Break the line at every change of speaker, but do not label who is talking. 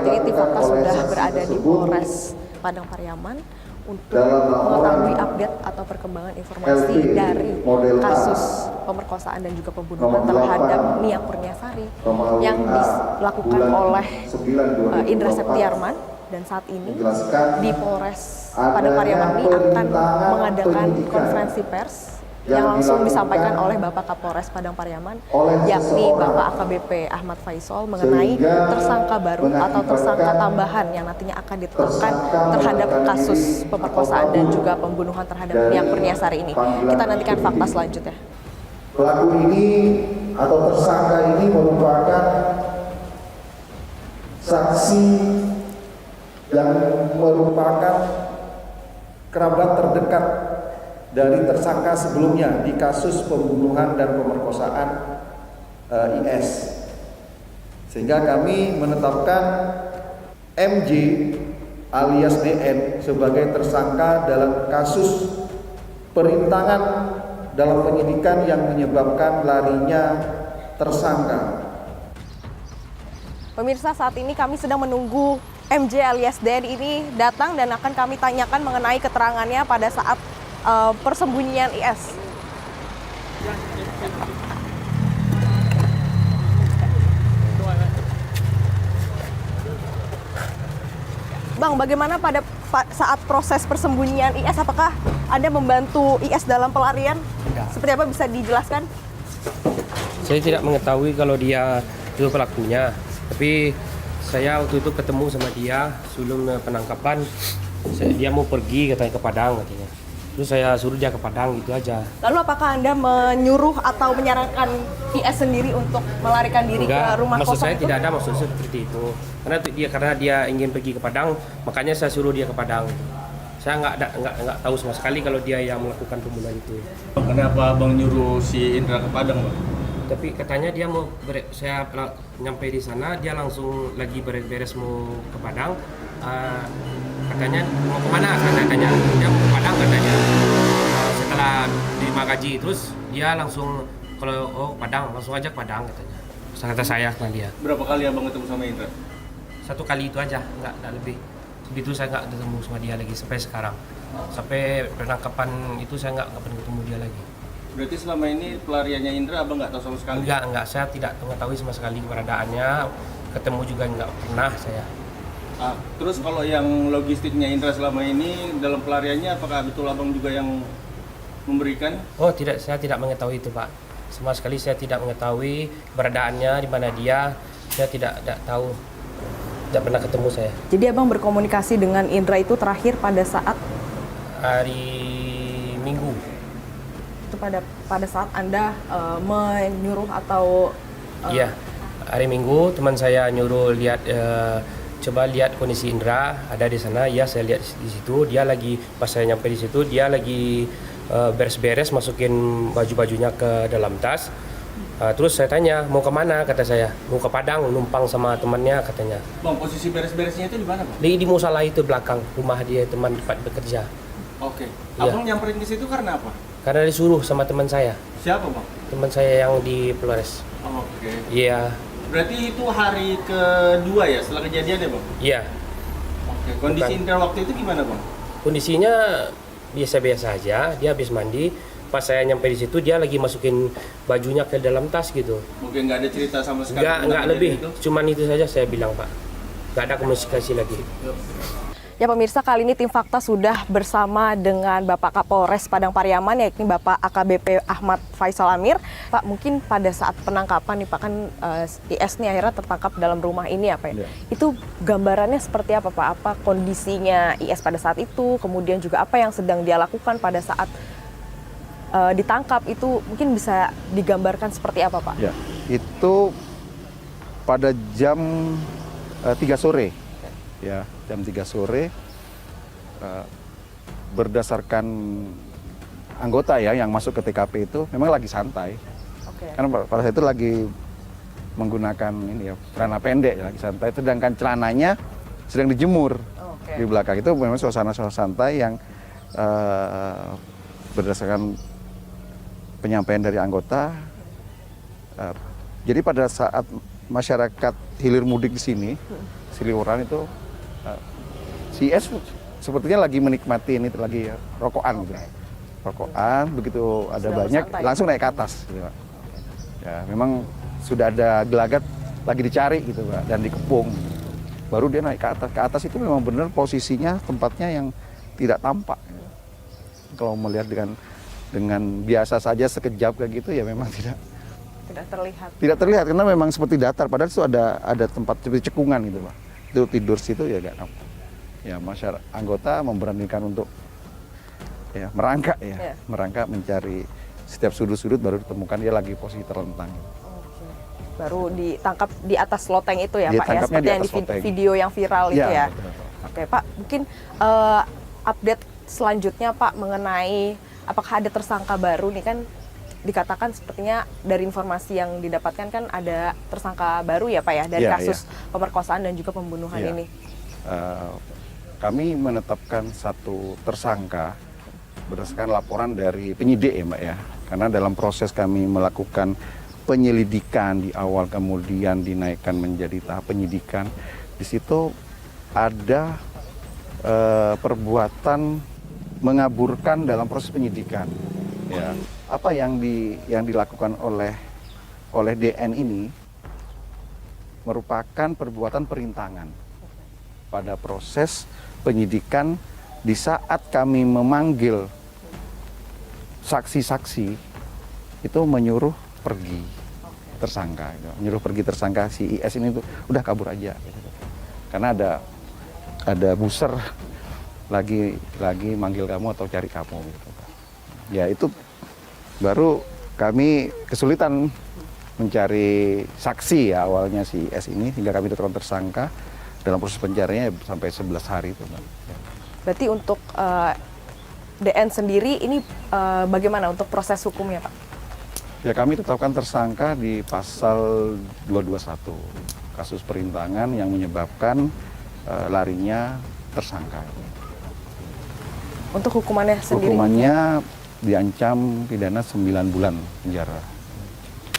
saat ini tim Fakta sudah berada di Polres Padang Pariaman untuk mengetahui update atau perkembangan informasi dari kasus pemerkosaan dan juga pembunuhan terhadap Nia Kurniasari yang dilakukan oleh Indra Septiarman. Dan saat ini di Polres Padang Pariaman ini akan mengadakan konferensi pers yang langsung disampaikan oleh Bapak Kapolres Padang Pariaman, yakni Bapak AKBP Ahmad Faisal, mengenai tersangka baru atau tersangka tambahan yang nantinya akan ditetapkan terhadap kasus pemerkosaan dan juga pembunuhan terhadap Nia Kurniasari ini. Kita nantikan fakta selanjutnya.
Pelaku ini atau tersangka ini merupakan saksi yang merupakan kerabat terdekat dari tersangka sebelumnya di kasus pembunuhan dan pemerkosaan IS. Sehingga kami menetapkan MJ alias DN sebagai tersangka dalam kasus perintangan dalam penyidikan yang menyebabkan larinya tersangka.
Pemirsa, saat ini kami sedang menunggu MJ alias DN ini datang dan akan kami tanyakan mengenai keterangannya pada saat persembunyian IS. Bang, bagaimana pada saat proses persembunyian IS? Apakah Anda membantu IS dalam pelarian?
Tidak.
Seperti apa, bisa dijelaskan?
Saya tidak mengetahui kalau dia itu pelakunya, tapi saya waktu itu ketemu sama dia sebelum penangkapan. Dia mau pergi katanya ke Padang katanya. Terus saya suruh dia ke Padang, gitu aja.
Lalu apakah Anda menyuruh atau menyarankan IS sendiri untuk melarikan diri ke rumah
maksud
kosong
saya
itu?
tidak ada maksud seperti itu. Karena dia ingin pergi ke Padang, makanya saya suruh dia ke Padang. Saya nggak tahu sama sekali kalau dia yang melakukan pembunuhan itu.
Kenapa Bang nyuruh si Indra ke Padang, Bang?
Tapi katanya dia mau saya nyampe di sana, dia langsung lagi beres-beres mau ke Padang. Katanya mau kemana? Katanya dia mau ke Padang katanya. Setelah terima gaji terus dia langsung kalau Padang langsung aja ke Padang katanya. Kata saya sama dia.
Berapa kali Abang ketemu sama Indra?
Satu kali itu aja, nggak lebih. Begitu saya nggak ketemu sama dia lagi sampai sekarang. Sampai penangkapan itu saya nggak pernah ketemu dia lagi.
Berarti selama ini pelariannya Indra Abang nggak tahu sama sekali?
Enggak, saya tidak mengetahui sama sekali keberadaannya. Ketemu juga nggak pernah saya.
Terus kalau yang logistiknya Indra selama ini dalam pelariannya, apakah betul Abang juga yang memberikan?
Oh tidak, saya tidak mengetahui itu Pak. Sama sekali saya tidak mengetahui keberadaannya, di mana dia. Saya tidak tahu, tidak pernah ketemu saya.
Jadi Abang berkomunikasi dengan Indra itu terakhir pada saat?
Hari Minggu.
Itu pada saat Anda menyuruh atau?
Iya, hari Minggu teman saya nyuruh lihat, coba lihat kondisi Indra ada di sana. Ya saya lihat di situ, dia lagi, pas saya nyampe di situ dia lagi beres-beres masukin baju-bajunya ke dalam tas. Terus saya tanya mau kemana, kata saya mau ke Padang numpang sama temannya katanya.
Bang, posisi beres-beresnya itu di mana, Bang?
Di musola itu belakang rumah dia, teman tempat bekerja.
Oke.
Iya.
Abang nyamperin ke situ karena apa?
Karena disuruh sama teman saya.
Siapa, Bang?
Teman saya yang di Flores.
Oke.
Iya.
Berarti itu hari kedua ya setelah kejadian ya, Bang?
Iya.
Oke. Kondisi Indra waktu itu gimana, Bang?
Kondisinya biasa-biasa aja. Dia habis mandi. Pas saya nyampe di situ dia lagi masukin bajunya ke dalam tas gitu.
Mungkin nggak ada cerita sama sekali.
Nggak lebih. Cuman itu saja saya bilang Pak. Nggak ada komunikasi lagi.
Ya pemirsa, kali ini tim Fakta sudah bersama dengan Bapak Kapolres Padang Pariaman, yakni Bapak AKBP Ahmad Faisal Amir. Pak, mungkin pada saat penangkapan nih Pak, kan IS nih akhirnya tertangkap dalam rumah ini apa ya? Itu gambarannya seperti apa Pak? Apa kondisinya IS pada saat itu? Kemudian juga apa yang sedang dia lakukan pada saat ditangkap itu, mungkin bisa digambarkan seperti apa Pak?
Ya, itu pada jam 3 sore. Ya, jam 3 sore berdasarkan anggota ya yang masuk ke TKP itu memang lagi santai. Karena pada saat itu lagi menggunakan ini ya celana pendek ya, lagi santai, sedangkan celananya sedang dijemur di belakang. Itu memang suasana santai yang berdasarkan penyampaian dari anggota. Jadi pada saat masyarakat hilir mudik di sini seliuran itu si IS sepertinya lagi menikmati ini lagi rokokan gitu. Rokokan begitu ada
Sudah
banyak
bersantai.
langsung naik ke atas gitu, Pak. Ya, memang sudah ada gelagat lagi dicari gitu, Pak, dan dikepung. Baru dia naik ke atas. Ke atas itu memang benar posisinya tempatnya yang tidak tampak. Kalau melihat dengan biasa saja sekejap kayak gitu ya memang tidak terlihat karena memang seperti datar, padahal itu ada tempat seperti cekungan gitu, Pak. Itu tidur situ ya gak nampak. Ya masyarakat anggota memberanikan untuk ya merangkak merangkak mencari setiap sudut-sudut, baru ditemukan dia lagi posisi terlentang.
Oke. Baru ditangkap di atas loteng itu ya Pak ya,
Ditangkapnya
seperti
di
yang di
atas loteng.
video yang viral itu ya.
Betul.
Oke Pak, mungkin update selanjutnya Pak mengenai apakah ada tersangka baru nih, kan dikatakan sepertinya dari informasi yang didapatkan kan ada tersangka baru ya Pak ya dari kasus pemerkosaan dan juga pembunuhan ini.
Kami menetapkan satu tersangka berdasarkan laporan dari penyidik ya Mbak ya, karena dalam proses kami melakukan penyelidikan di awal kemudian dinaikkan menjadi tahap penyidikan, di situ ada perbuatan mengaburkan dalam proses penyidikan. Ya, apa yang dilakukan oleh DN ini merupakan perbuatan perintangan pada proses penyidikan. Di saat kami memanggil saksi-saksi itu menyuruh pergi tersangka, menyuruh pergi tersangka si IS ini tuh udah kabur aja, karena ada buser lagi manggil kamu atau cari kamu gitu. Ya itu baru kami kesulitan mencari saksi ya awalnya si IS ini, hingga kami tetapkan tersangka. Dalam proses pencariannya sampai 11 hari itu.
Berarti untuk DN sendiri ini bagaimana untuk proses hukumnya Pak?
Ya kami tetapkan tersangka di pasal 221, kasus perintangan yang menyebabkan larinya tersangka.
Untuk hukumannya sendiri?
Hukumannya diancam pidana 9 bulan penjara.